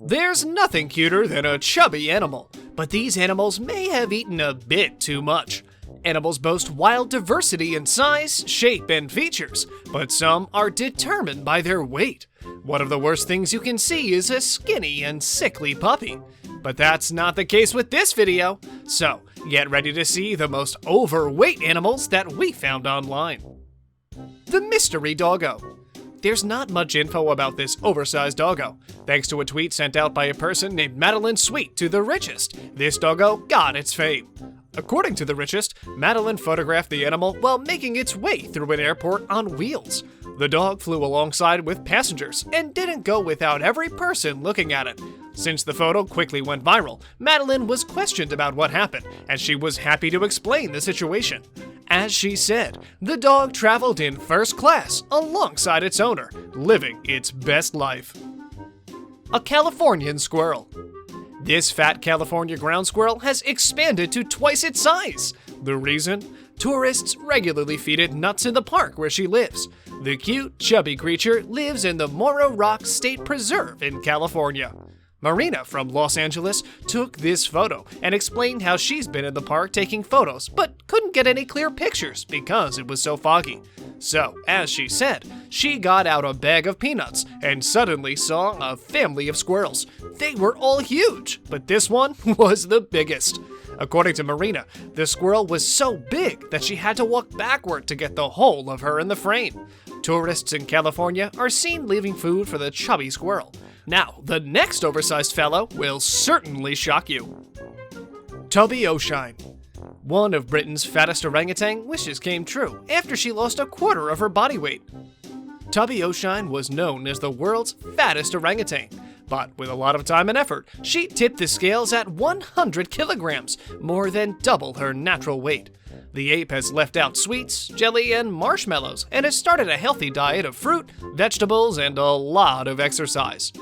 There's nothing cuter than a chubby animal, but these animals may have eaten a bit too much. Animals boast wild diversity in size, shape, and features, but some are determined by their weight. One of the worst things you can see is a skinny and sickly puppy. But that's not the case with this video, so get ready to see the most overweight animals that we found online. The Mystery Doggo. There's not much info about this oversized doggo. Thanks to a tweet sent out by a person named Madeline Sweet to The Richest, this doggo got its fame. According to The Richest, Madeline photographed the animal while making its way through an airport on wheels. The dog flew alongside with passengers and didn't go without every person looking at it. Since the photo quickly went viral, Madeline was questioned about what happened, and she was happy to explain the situation. As she said, the dog traveled in first class alongside its owner, living its best life. A Californian Squirrel. This fat California ground squirrel has expanded to twice its size. The reason? Tourists regularly feed it nuts in the park where she lives. The cute, chubby creature lives in the Morro Rock State Preserve in California. Marina from Los Angeles took this photo and explained how she's been in the park taking photos but couldn't get any clear pictures because it was so foggy. So, as she said, she got out a bag of peanuts and suddenly saw a family of squirrels. They were all huge, but this one was the biggest. According to Marina, the squirrel was so big that she had to walk backward to get the whole of her in the frame. Tourists in California are seen leaving food for the chubby squirrel. Now, the next oversized fellow will certainly shock you. Tubby Oshine. One of Britain's fattest orangutan wishes came true after she lost a quarter of her body weight. Tubby Oshine was known as the world's fattest orangutan, but with a lot of time and effort, she tipped the scales at 100 kilograms, more than double her natural weight. The ape has left out sweets, jelly, and marshmallows, and has started a healthy diet of fruit, vegetables, and a lot of exercise.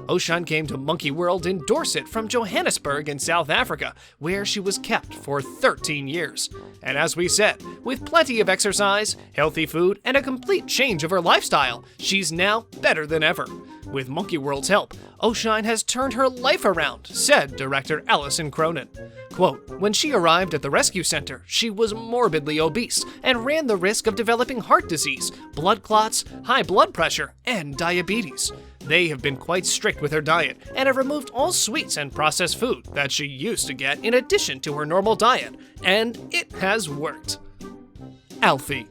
Oshine came to Monkey World in Dorset from Johannesburg in South Africa, where she was kept for 13 years. And as we said, with plenty of exercise, healthy food, and a complete change of her lifestyle, she's now better than ever. With Monkey World's help, Oshine has turned her life around, said director Alison Cronin. Quote, when she arrived at the rescue center, she was morbidly obese and ran the risk of developing heart disease, blood clots, high blood pressure, and diabetes. They have been quite strict with her diet and have removed all sweets and processed food that she used to get in addition to her normal diet, and it has worked. Alfie.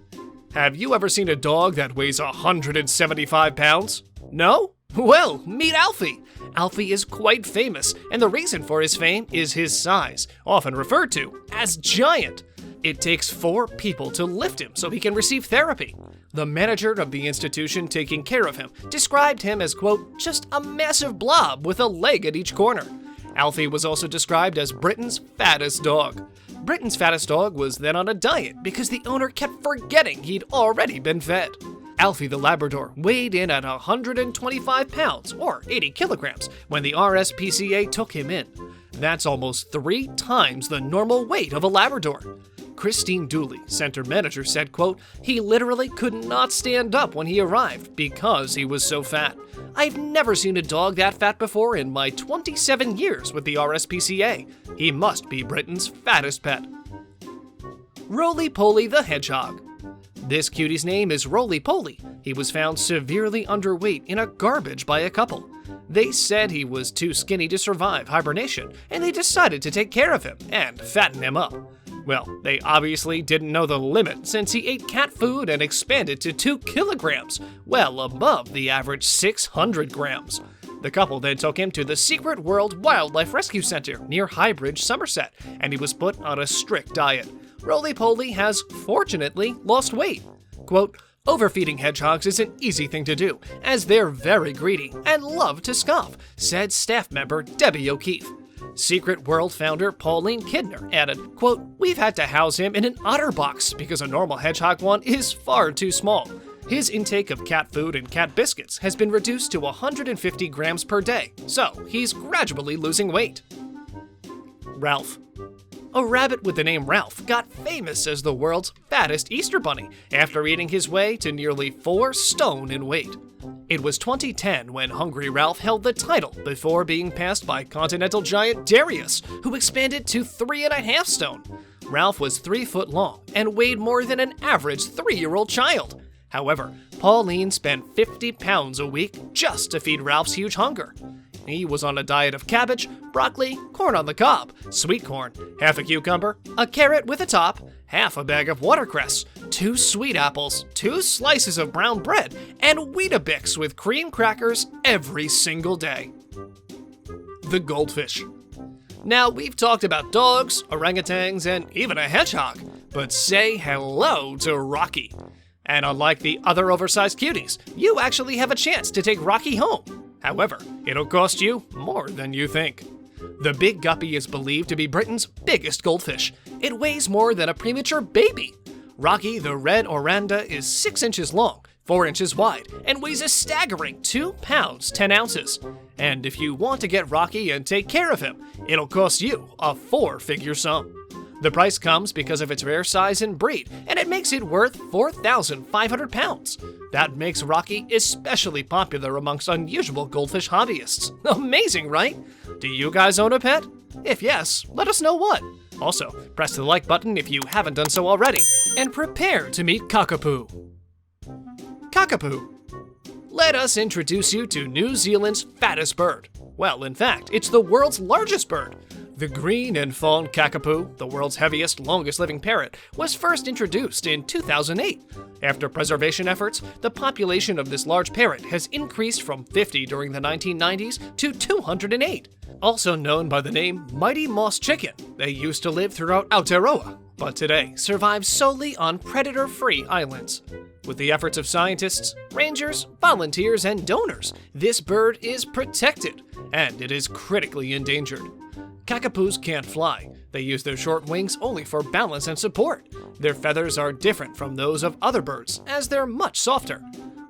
Have you ever seen a dog that weighs 175 pounds? No? Well, meet Alfie. Alfie is quite famous, and the reason for his fame is his size, often referred to as giant. It takes 4 people to lift him so he can receive therapy. The manager of the institution taking care of him described him as, quote, just a massive blob with a leg at each corner. Alfie was also described as Britain's fattest dog. Britain's fattest dog was then on a diet because the owner kept forgetting he'd already been fed. Alfie the Labrador weighed in at 125 pounds, or 80 kilograms, when the RSPCA took him in. That's almost 3 times the normal weight of a Labrador. Christine Dooley, center manager, said, quote, he literally could not stand up when he arrived because he was so fat. I've never seen a dog that fat before in my 27 years with the RSPCA. He must be Britain's fattest pet. Rolypoly the Hedgehog. This cutie's name is Rolypoly. He was found severely underweight in a garbage by a couple. They said he was too skinny to survive hibernation, and they decided to take care of him and fatten him up. Well, they obviously didn't know the limit since he ate cat food and expanded to 2 kilograms, well above the average 600 grams. The couple then took him to the Secret World Wildlife Rescue Center near Highbridge, Somerset, and he was put on a strict diet. Rolypoly has, fortunately, lost weight. Quote, overfeeding hedgehogs is an easy thing to do, as they're very greedy and love to scoff, said staff member Debbie O'Keefe. Secret World founder Pauline Kidner added, quote, we've had to house him in an otter box because a normal hedgehog one is far too small. His intake of cat food and cat biscuits has been reduced to 150 grams per day, so he's gradually losing weight. Ralph. A rabbit with the name Ralph got famous as the world's fattest Easter bunny after eating his way to nearly 4 stone in weight. It was 2010 when Hungry Ralph held the title before being passed by continental giant Darius, who expanded to 3.5 stone. Ralph was 3 foot long and weighed more than an average 3-year-old child. However, Pauline spent 50 pounds a week just to feed Ralph's huge hunger. He was on a diet of cabbage, broccoli, corn on the cob, sweet corn, half a cucumber, a carrot with a top, half a bag of watercress, 2 sweet apples, 2 slices of brown bread, and Weetabix with cream crackers every single day. The Goldfish. Now, we've talked about dogs, orangutans, and even a hedgehog, but say hello to Rocky. And unlike the other oversized cuties, you actually have a chance to take Rocky home. However, it'll cost you more than you think. The big guppy is believed to be Britain's biggest goldfish. It weighs more than a premature baby. Rocky the red oranda is 6 inches long, 4 inches wide, and weighs a staggering 2 pounds 10 ounces. And if you want to get Rocky and take care of him, it'll cost you a 4-figure sum. The price comes because of its rare size and breed, and it makes it worth 4,500 pounds. That makes Rocky especially popular amongst unusual goldfish hobbyists. Amazing, right? Do you guys own a pet? If yes, let us know what. Also, press the like button if you haven't done so already, and prepare to meet Cockapoo. Cockapoo. Let us introduce you to New Zealand's fattest bird. Well, in fact, it's the world's largest bird. The green and fawn Cockapoo, the world's heaviest, longest-living parrot, was first introduced in 2008. After preservation efforts, the population of this large parrot has increased from 50 during the 1990s to 208. Also known by the name Mighty Moss Chicken, they used to live throughout Aotearoa, but today survive solely on predator-free islands. With the efforts of scientists, rangers, volunteers, and donors, this bird is protected, and it is critically endangered. Cockapoos can't fly. They use their short wings only for balance and support. Their feathers are different from those of other birds, as they're much softer.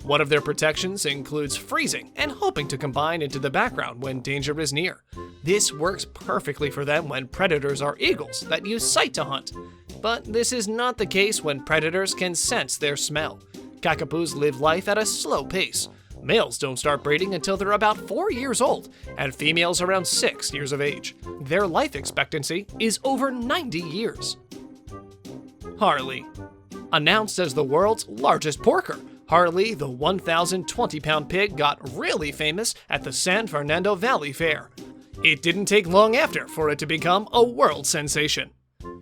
One of their protections includes freezing and hoping to combine into the background when danger is near. This works perfectly for them when predators are eagles that use sight to hunt. But this is not the case when predators can sense their smell. Cockapoos live life at a slow pace. Males don't start breeding until they're about 4 years old, and females around 6 years of age. Their life expectancy is over 90 years. Harley. Announced as the world's largest porker, Harley, the 1,020-pound pig, got really famous at the San Fernando Valley Fair. It didn't take long after for it to become a world sensation.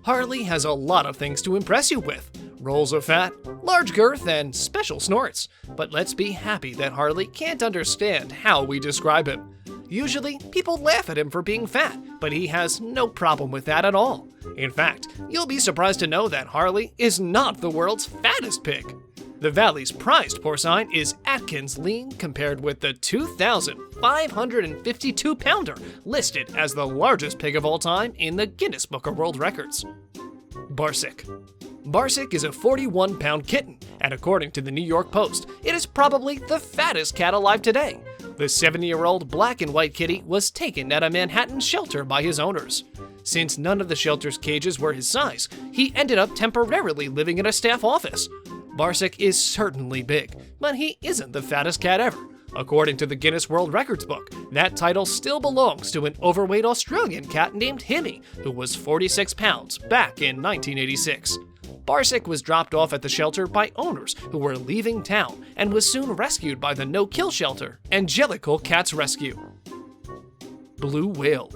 Harley has a lot of things to impress you with. Rolls of fat, large girth, and special snorts. But let's be happy that Harley can't understand how we describe him. Usually, people laugh at him for being fat, but he has no problem with that at all. In fact, you'll be surprised to know that Harley is not the world's fattest pig. The Valley's prized porcine is Atkins lean compared with the 2,552-pounder listed as the largest pig of all time in the Guinness Book of World Records. Baric. Baric is a 41-pound kitten, and according to the New York Post, it is probably the fattest cat alive today. The 70-year-old black and white kitty was taken at a Manhattan shelter by his owners. Since none of the shelter's cages were his size, he ended up temporarily living in a staff office. Baric is certainly big, but he isn't the fattest cat ever. According to the Guinness World Records book, that title still belongs to an overweight Australian cat named Himmy, who was 46 pounds back in 1986. Baric was dropped off at the shelter by owners who were leaving town and was soon rescued by the no-kill shelter, Angelical Cats Rescue. Blue whale.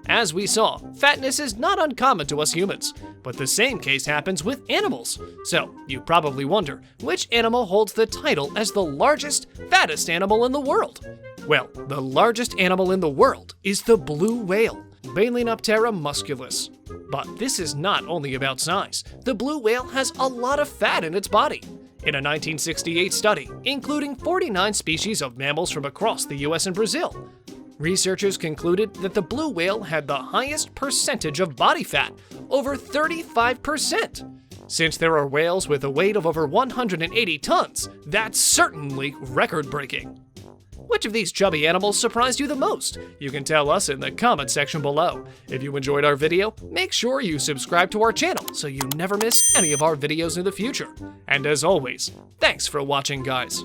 As we saw, fatness is not uncommon to us humans, but the same case happens with animals. So, you probably wonder, which animal holds the title as the largest, fattest animal in the world? Well, the largest animal in the world is the blue whale, Balaenoptera musculus. But this is not only about size. The blue whale has a lot of fat in its body. In a 1968 study, including 49 species of mammals from across the US and Brazil, researchers concluded that the blue whale had the highest percentage of body fat, over 35%. Since there are whales with a weight of over 180 tons, that's certainly record-breaking. Which of these chubby animals surprised you the most? You can tell us in the comment section below. If you enjoyed our video, make sure you subscribe to our channel so you never miss any of our videos in the future. And as always, thanks for watching, guys.